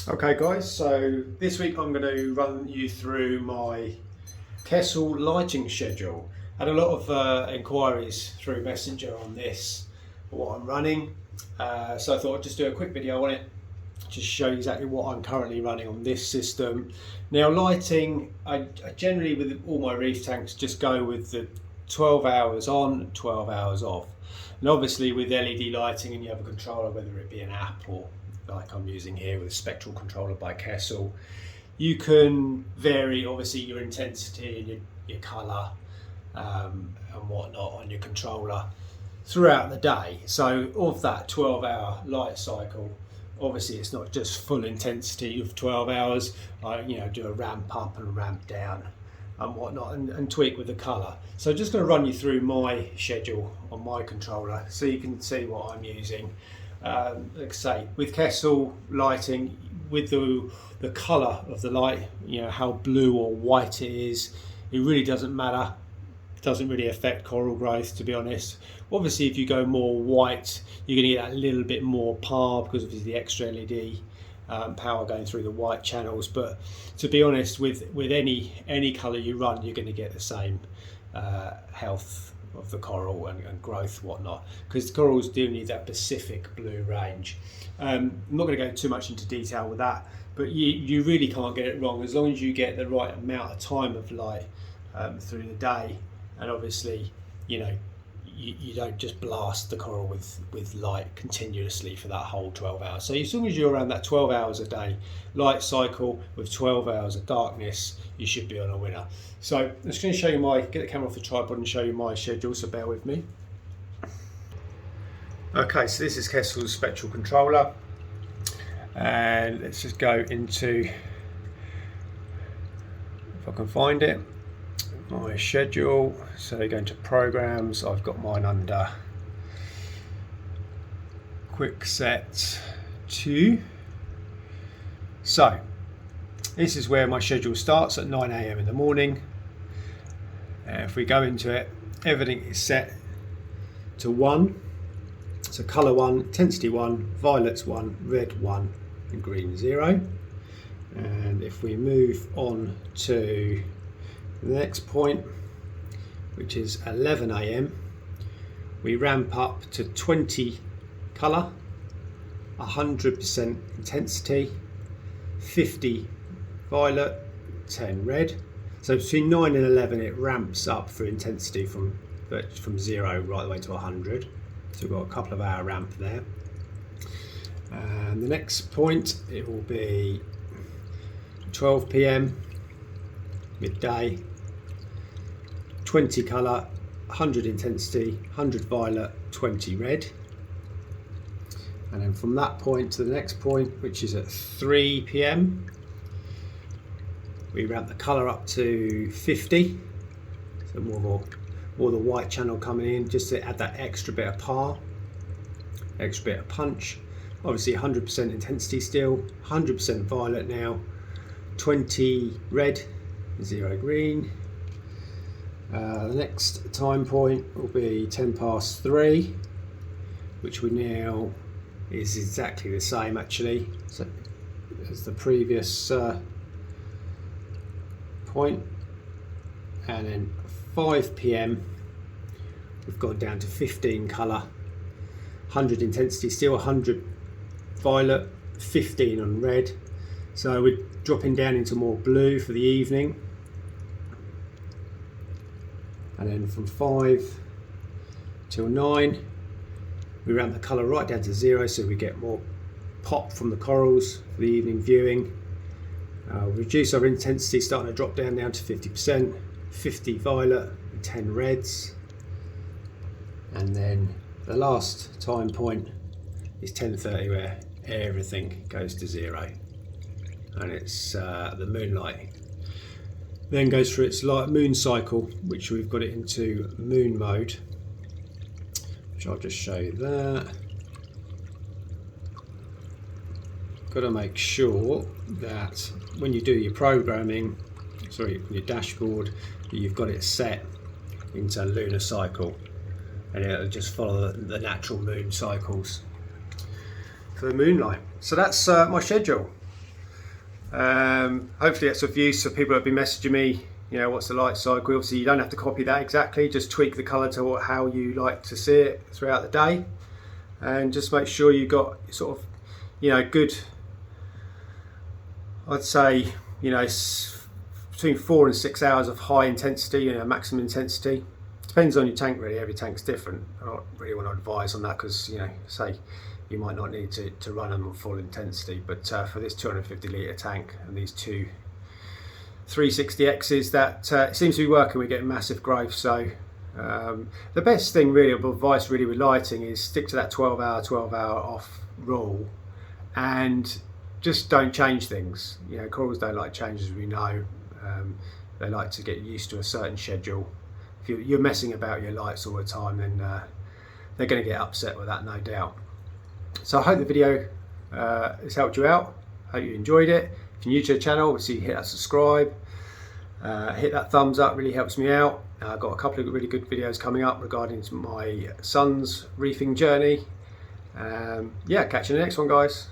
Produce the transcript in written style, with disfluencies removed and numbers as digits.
Okay guys, so this week I'm going to run you through my Kessil lighting schedule. Had a lot of inquiries through Messenger on this, what I'm running, so I thought I'd just do a quick video on it, just show you exactly what I'm currently running on this system. Now lighting, I generally with all my Reef tanks just go with the 12 hours on, 12 hours off. And obviously with LED lighting and you have a controller, whether it be an app or like I'm using here with a spectral controller by Kessil, you can vary obviously your intensity and your colour and whatnot on your controller throughout the day. So of that 12-hour light cycle, obviously it's not just full intensity of 12 hours. I do a ramp up and a ramp down and whatnot and tweak with the colour. So just going to run you through my schedule on my controller so you can see what I'm using. Like I say, with Kessil lighting, with the colour of the light, how blue or white it is, it really doesn't matter. It doesn't really affect coral growth, to be honest. Obviously if you go more white, you're going to get that little bit more par because of the extra LED power going through the white channels. But to be honest, with any colour you run, you're going to get the same health of the coral and growth, whatnot, because the corals do need that Pacific blue range. I'm not going to go too much into detail with that, but you really can't get it wrong as long as you get the right amount of time of light through the day. And obviously you don't just blast the coral with light continuously for that whole 12 hours. So as long as you're around that 12 hours a day light cycle with 12 hours of darkness, you should be on a winner. So I'm just going to show you get the camera off the tripod and show you my schedule, so bear with me. Okay, so this is Kessil's spectral controller, and let's just go into, if I can find it, my schedule. So go into programs. I've got mine under quick set 2. So this is where my schedule starts at 9 AM in the morning. If we go into it, everything is set to 1. So colour 1, intensity 1, violets 1, red 1 and green 0. And if we move on to the next point, which is 11 AM, we ramp up to 20 colour, 100% intensity, 50 violet, 10 red. So between 9 and 11 it ramps up for intensity from 0 right the way to 100. So we've got a couple of hour ramp there. And the next point, it will be 12 PM, midday, 20 colour, 100 intensity, 100 violet, 20 red. And then from that point to the next point, which is at 3 PM, we ramp the colour up to 50. So more the white channel coming in, just to add that extra bit of par, extra bit of punch. Obviously 100% intensity still, 100% violet now, 20 red, 0 green. The next time point will be 10 past 3, which we now is exactly the same actually so as the previous point. And then 5 PM we've gone down to 15 colour, 100 intensity still, 100 violet, 15 on red. So we're dropping down into more blue for the evening. And then from 5 till 9 we ramp the colour right down to 0, so we get more pop from the corals for the evening viewing. Reduce our intensity, starting to drop down to 50%, 50 violet, 10 reds. And then the last time point is 10:30 where everything goes to 0. And it's the moonlight then goes through its moon cycle, which we've got it into moon mode, which I'll just show you there. Got to make sure that when you do your programming, your dashboard, that you've got it set into lunar cycle, and it'll just follow the natural moon cycles for the moonlight. So that's my schedule. Hopefully that's of use for people that have been messaging me, you know, what's the light cycle. Obviously you don't have to copy that exactly, just tweak the colour to how you like to see it throughout the day, and just make sure you've got sort of, you know, good, I'd say, you know, between 4 and 6 hours of high intensity, you know, maximum intensity. Depends on your tank really, every tank's different. I don't really want to advise on that because, you know, say you might not need to run them at full intensity, but for this 250 litre tank and these two 360Xs, that it seems to be working. We're getting massive growth. So the best thing really, of advice really with lighting, is stick to that 12 hour off rule and just don't change things. You know, corals don't like change, as we know. They like to get used to a certain schedule. If you're messing about your lights all the time, then they're going to get upset with that, no doubt. So I hope the video has helped you out. Hope you enjoyed it. If you're new to the channel, obviously hit that subscribe, hit that thumbs up, really helps me out. I've got a couple of really good videos coming up regarding my son's reefing journey. Yeah, catch you in the next one, guys.